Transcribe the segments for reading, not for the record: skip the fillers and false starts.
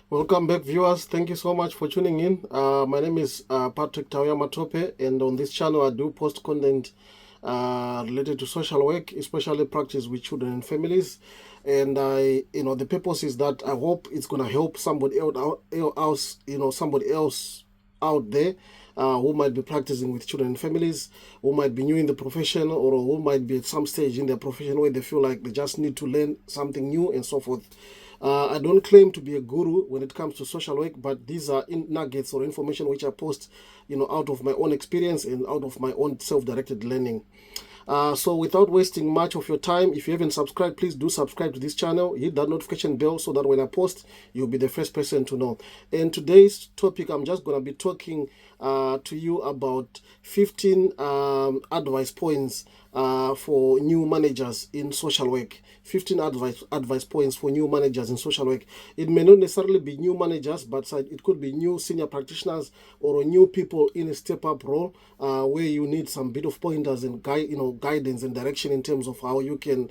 Welcome back, viewers. Thank you so much for tuning in. My name is Patrick Tawia Matope, and on this channel, I do post content related to social work, especially practice with children and families. And the purpose is that I hope it's gonna help somebody else out there who might be practicing with children and families, who might be new in the profession, or who might be at some stage in their profession where they feel like they just need to learn something new and so forth. I don't claim to be a guru when it comes to social work, but these are nuggets or information which I post, out of my own experience and out of my own self-directed learning. So without wasting much of your time, if you haven't subscribed, please do subscribe to this channel. Hit that notification bell so that when I post, you'll be the first person to know. And today's topic, I'm just going to be talking to you about 15 advice points for new managers in social work. 15 advice points for new managers in social work. It may not necessarily be new managers, but it could be new senior practitioners or new people in a step-up role where you need some bit of pointers and guidance and direction in terms of how you can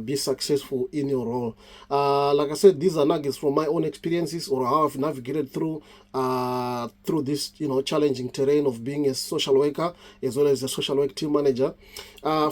be successful in your role. Like I said, these are nuggets from my own experiences or how I've navigated through this challenging terrain of being a social worker as well as a social work team manager.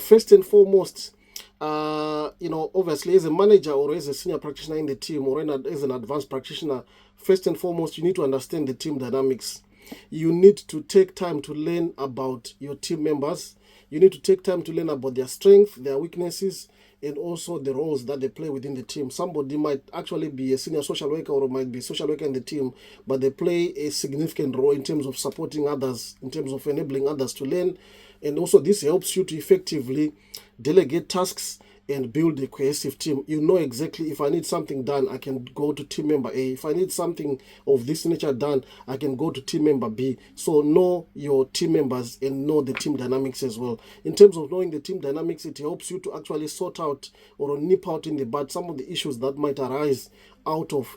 First and foremost, obviously as a manager or as a senior practitioner in the team or as an advanced practitioner, first and foremost, you need to understand the team dynamics. You need to take time to learn about your team members. You need to take time to learn about their strengths, their weaknesses, and also the roles that they play within the team. Somebody might actually be a senior social worker or might be a social worker in the team, but they play a significant role in terms of supporting others, in terms of enabling others to learn. And also this helps you to effectively delegate tasks and build a cohesive team. You know exactly, if I need something done, I can go to team member A. If I need something of this nature done, I can go to team member B. So know your team members and know the team dynamics as well. In terms of knowing the team dynamics, it helps you to actually sort out or nip out in the bud some of the issues that might arise out of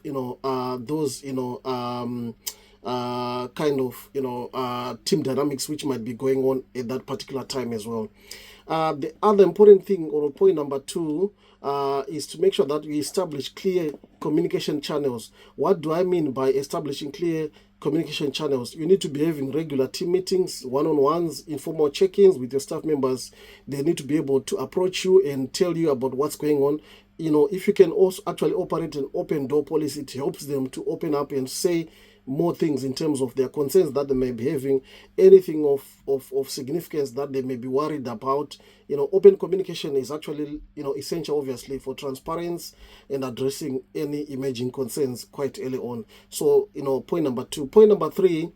those team dynamics which might be going on at that particular time as well. The other important thing, or point number two, is to make sure that we establish clear communication channels. What do I mean by establishing clear communication channels? You need to be having regular team meetings, one-on-ones, informal check-ins with your staff members. They need to be able to approach you and tell you about what's going on. If you can also actually operate an open door policy, it helps them to open up and say more things in terms of their concerns that they may be having, anything of significance that they may be worried about. Open communication is actually essential, obviously, for transparency and addressing any emerging concerns quite early on. So point number two. Point number three,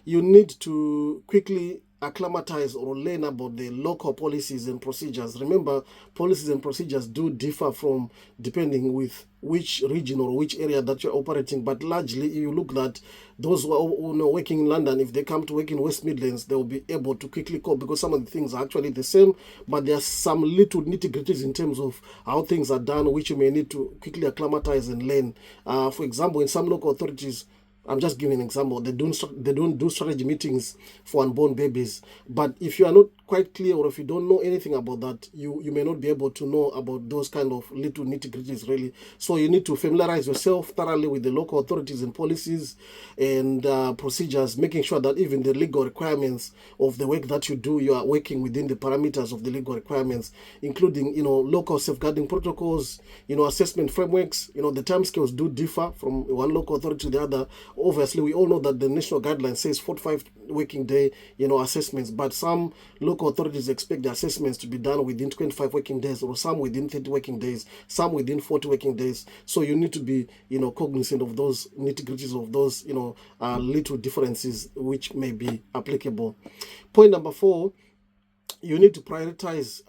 you need to quickly acclimatize or learn about the local policies and procedures. Remember, policies and procedures do differ from depending with which region or which area that you're operating, but largely you look at those who are working in London, if they come to work in West Midlands, they'll be able to quickly cope because some of the things are actually the same, but there's some little nitty-gritties in terms of how things are done which you may need to quickly acclimatize and learn. For example, in some local authorities, I'm just giving an example. They don't do strategy meetings for unborn babies. But if you are not quite clear or if you don't know anything about that, you may not be able to know about those kind of little nitty-gritties really. So you need to familiarize yourself thoroughly with the local authorities and policies and procedures, making sure that even the legal requirements of the work that you do, you are working within the parameters of the legal requirements, including local safeguarding protocols, assessment frameworks. The timescales do differ from one local authority to the other. Obviously, we all know that the national guideline says 45 working day, assessments, but some local authorities expect the assessments to be done within 25 working days, or some within 30 working days, some within 40 working days. So you need to be, cognizant of those nitty-gritties of those, little differences which may be applicable. Point number four, you need to prioritize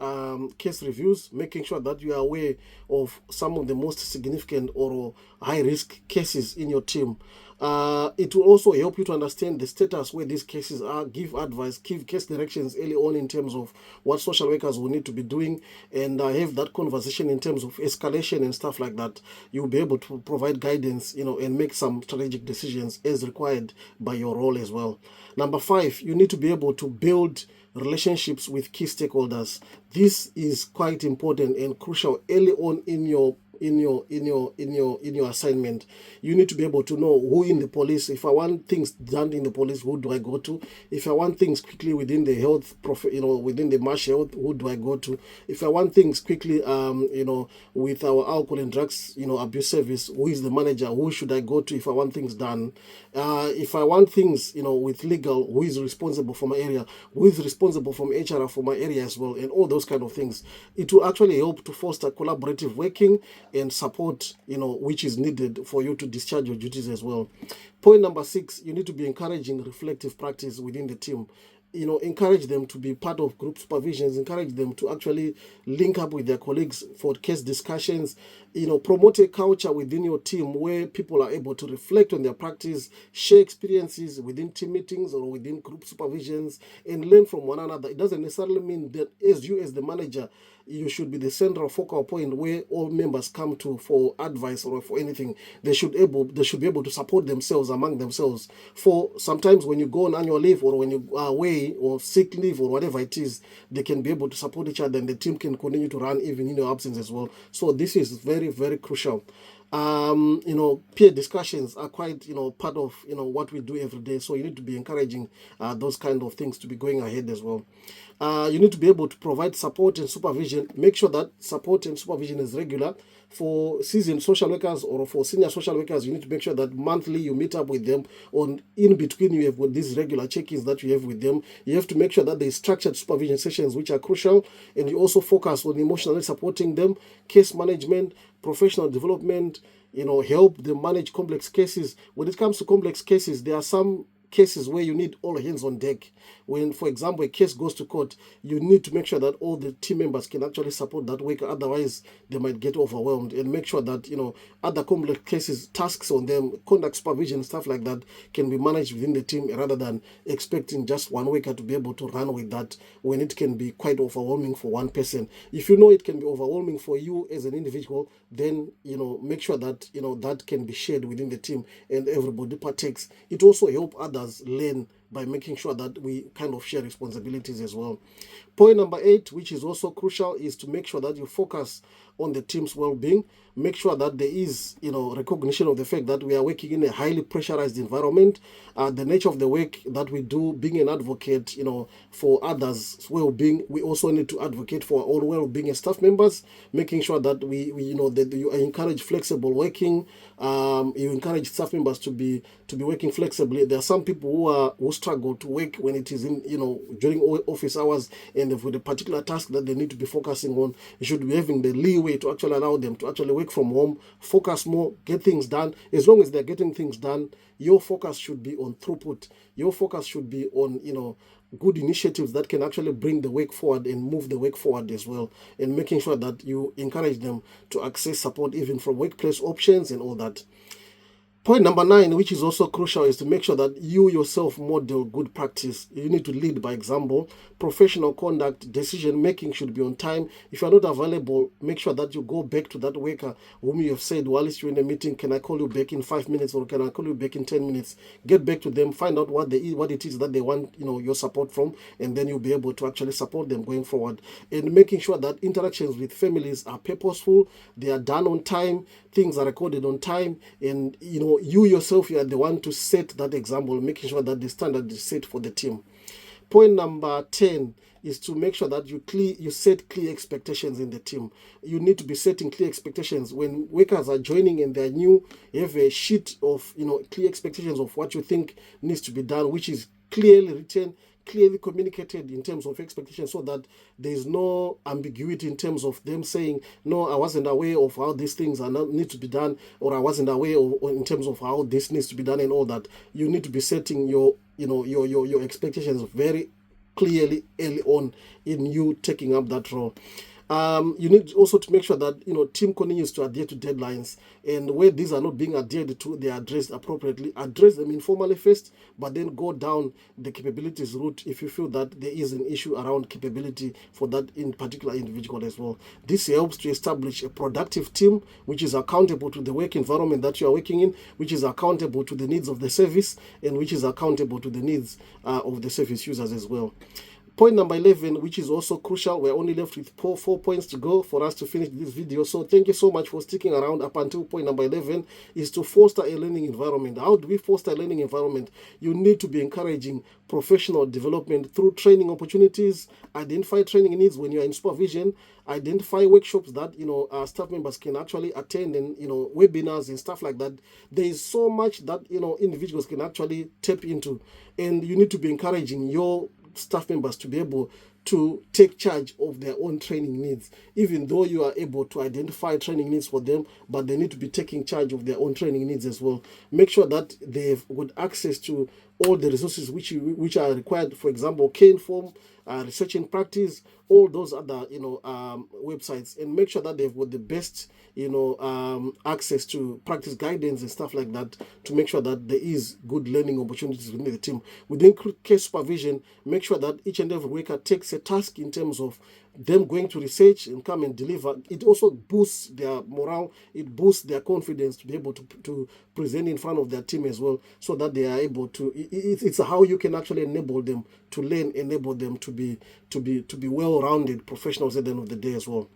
case reviews, making sure that you are aware of some of the most significant or high-risk cases in your team. It will also help you to understand the status where these cases are, give advice, give case directions early on in terms of what social workers will need to be doing, and have that conversation in terms of escalation and stuff like that. You'll be able to provide guidance, and make some strategic decisions as required by your role as well. Number five, you need to be able to build relationships with key stakeholders. This is quite important and crucial early on in your your assignment. You need to be able to know who in the police. If I want things done in the police, who do I go to? If I want things quickly within the health within the marsh health, who do I go to? If I want things quickly with our alcohol and drugs abuse service, who is the manager? Who should I go to if I want things done? If I want things with legal, who is responsible for my area? Who is responsible from HR for my area as well? And all those kind of things. It will actually help to foster collaborative working and support which is needed for you to discharge your duties as well. Point number 6, you need to be encouraging reflective practice within the team. Encourage them to be part of group supervisions, encourage them to actually link up with their colleagues for case discussions, promote a culture within your team where people are able to reflect on their practice, share experiences within team meetings or within group supervisions, and learn from one another. It doesn't necessarily mean that as you as the manager, you should be the central focal point where all members come to for advice or for anything. They should be able to support themselves among themselves. For sometimes when you go on annual leave or when you are away or sick leave or whatever it is, they can be able to support each other and the team can continue to run even in your absence as well. So this is very, very crucial. Peer discussions are quite, part of, what we do every day. So you need to be encouraging those kind of things to be going ahead as well. You need to be able to provide support and supervision. Make sure that support and supervision is regular. For seasoned social workers or for senior social workers, you need to make sure that monthly you meet up with them. In between, you have got these regular check-ins that you have with them. You have to make sure that there is structured supervision sessions, which are crucial. And you also focus on emotionally supporting them, case management, professional development, help them manage complex cases. When it comes to complex cases, there are some cases where you need all hands on deck. When, for example, a case goes to court, you need to make sure that all the team members can actually support that worker. Otherwise, they might get overwhelmed. And make sure that, other complex cases, tasks on them, conduct supervision, stuff like that can be managed within the team rather than expecting just one worker to be able to run with that when it can be quite overwhelming for one person. If you know it can be overwhelming for you as an individual, then, make sure that, that can be shared within the team and everybody partakes. It also helps others learn by making sure that we kind of share responsibilities as well. Point number 8, which is also crucial, is to make sure that you focus on the team's well-being. Make sure that there is, recognition of the fact that we are working in a highly pressurized environment. The nature of the work that we do, being an advocate, for others' well-being, we also need to advocate for our own well-being as staff members, making sure that we that you encourage flexible working. You encourage staff members to be working flexibly. There are some people who struggle to work when it is in during office hours, and with a particular task that they need to be focusing on. You should be having the leeway to actually allow them to actually work from home, focus more, get things done. As long as they're getting things done, your focus should be on throughput. Your focus should be on good initiatives that can actually bring the work forward and move the work forward as well, and making sure that you encourage them to access support even from workplace options and all that. Point number 9, which is also crucial, is to make sure that you yourself model good practice. You need to lead by example. Professional conduct, decision making should be on time. If you are not available, make sure that you go back to that worker whom you have said, while you're in a meeting, can I call you back in 5 minutes or can I call you back in 10 minutes? Get back to them, find out what it is that they want your support from, and then you'll be able to actually support them going forward. And making sure that interactions with families are purposeful, they are done on time, things are recorded on time, and you yourself, you are the one to set that example, making sure that the standard is set for the team. Point number 10 is to make sure that you set clear expectations in the team. You need to be setting clear expectations. When workers are joining and they're new, you have a sheet of clear expectations of what you think needs to be done, which is clearly written, clearly communicated in terms of expectations, so that there is no ambiguity in terms of them saying, no, I wasn't aware of how these things need to be done, or I wasn't aware of, in terms of how this needs to be done and all that. You need to be setting your expectations very clearly early on in you taking up that role. You need also to make sure that team continues to adhere to deadlines, and where these are not being adhered to, they are addressed appropriately. Address them informally first, but then go down the capabilities route if you feel that there is an issue around capability for that in particular individual as well. This helps to establish a productive team which is accountable to the work environment that you are working in, which is accountable to the needs of the service, and which is accountable to the needs of the service users as well. Point number 11, which is also crucial, we're only left with four points to go for us to finish this video. So thank you so much for sticking around up until point number 11, is to foster a learning environment. How do we foster a learning environment? You need to be encouraging professional development through training opportunities, identify training needs when you're in supervision, identify workshops that staff members can actually attend, and webinars and stuff like that. There is so much that individuals can actually tap into, and you need to be encouraging your staff members to be able to take charge of their own training needs, even though you are able to identify training needs for them, but they need to be taking charge of their own training needs as well. Make sure that they've got access to all the resources which are required. For example, K-Inform, Research and Practice, all those other websites, and make sure that they've got the best access to practice guidance and stuff like that, to make sure that there is good learning opportunities within the team. Within case supervision, make sure that each and every worker takes a task in terms of them going to research and come and deliver. It also boosts their morale, it boosts their confidence to be able to present in front of their team as well, so that they are able to, it's how you can actually enable them to learn, enable them to be well-rounded professionals at the end of the day as well.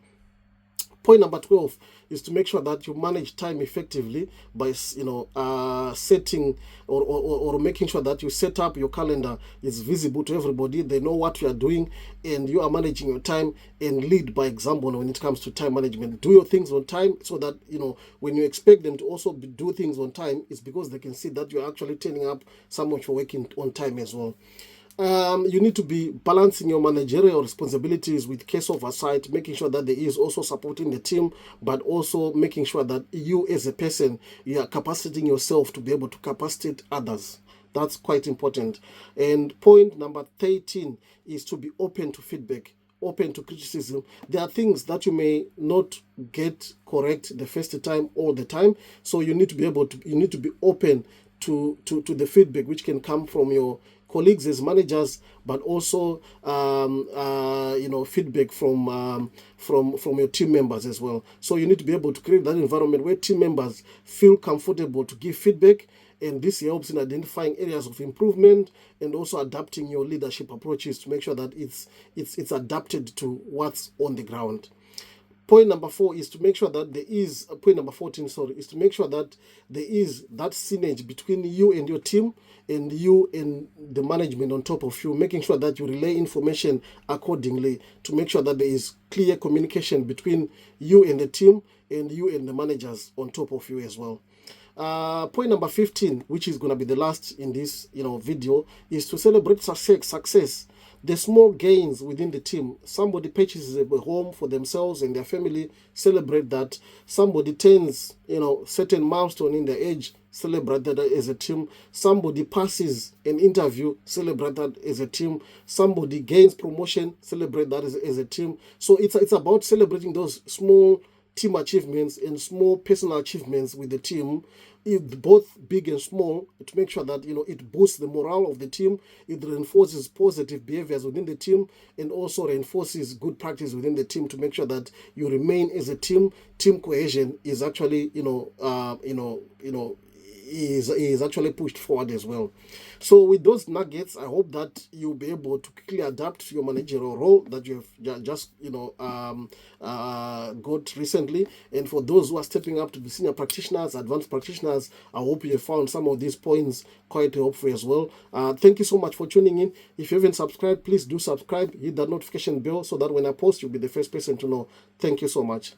Point number 12 is to make sure that you manage time effectively by setting or making sure that you set up your calendar. It's visible to everybody. They know what you are doing, and you are managing your time, and lead by example when it comes to time management. Do your things on time, so that when you expect them to also do things on time, it's because they can see that you're actually turning up some of your working on time as well. You need to be balancing your managerial responsibilities with case oversight, making sure that there is also supporting the team, but also making sure that you as a person, you are capacitating yourself to be able to capacitate others. That's quite important. And point number 13 is to be open to feedback, open to criticism. There are things that you may not get correct the first time all the time, so you need to be open to the feedback which can come from your colleagues as managers, but also feedback from your team members as well. So you need to be able to create that environment where team members feel comfortable to give feedback, and this helps in identifying areas of improvement and also adapting your leadership approaches to make sure that it's adapted to what's on the ground. Point number 14 is to make sure that there is that synergy between you and your team, and you and the management on top of you, making sure that you relay information accordingly, to make sure that there is clear communication between you and the team, and you and the managers on top of you as well. Point number 15, which is going to be the last in this video, is to celebrate success. The small gains within the team. Somebody purchases a home for themselves and their family, celebrate that. Somebody turns certain milestone in their age, celebrate that as a team. Somebody passes an interview, celebrate that as a team. Somebody gains promotion, celebrate that as a team. So it's about celebrating those small team achievements and small personal achievements with the team, both big and small, to make sure that it boosts the morale of the team, it reinforces positive behaviors within the team, and also reinforces good practice within the team, to make sure that you remain as a team. Team cohesion is actually is actually pushed forward as well. So with those nuggets, I hope that you'll be able to quickly adapt to your managerial role that you've just got recently. And for those who are stepping up to be senior practitioners, advanced practitioners, I hope you have found some of these points quite helpful as well. Thank you so much for tuning in. If you haven't subscribed, please do subscribe, hit that notification bell, so that when I post, you'll be the first person to know. Thank you so much.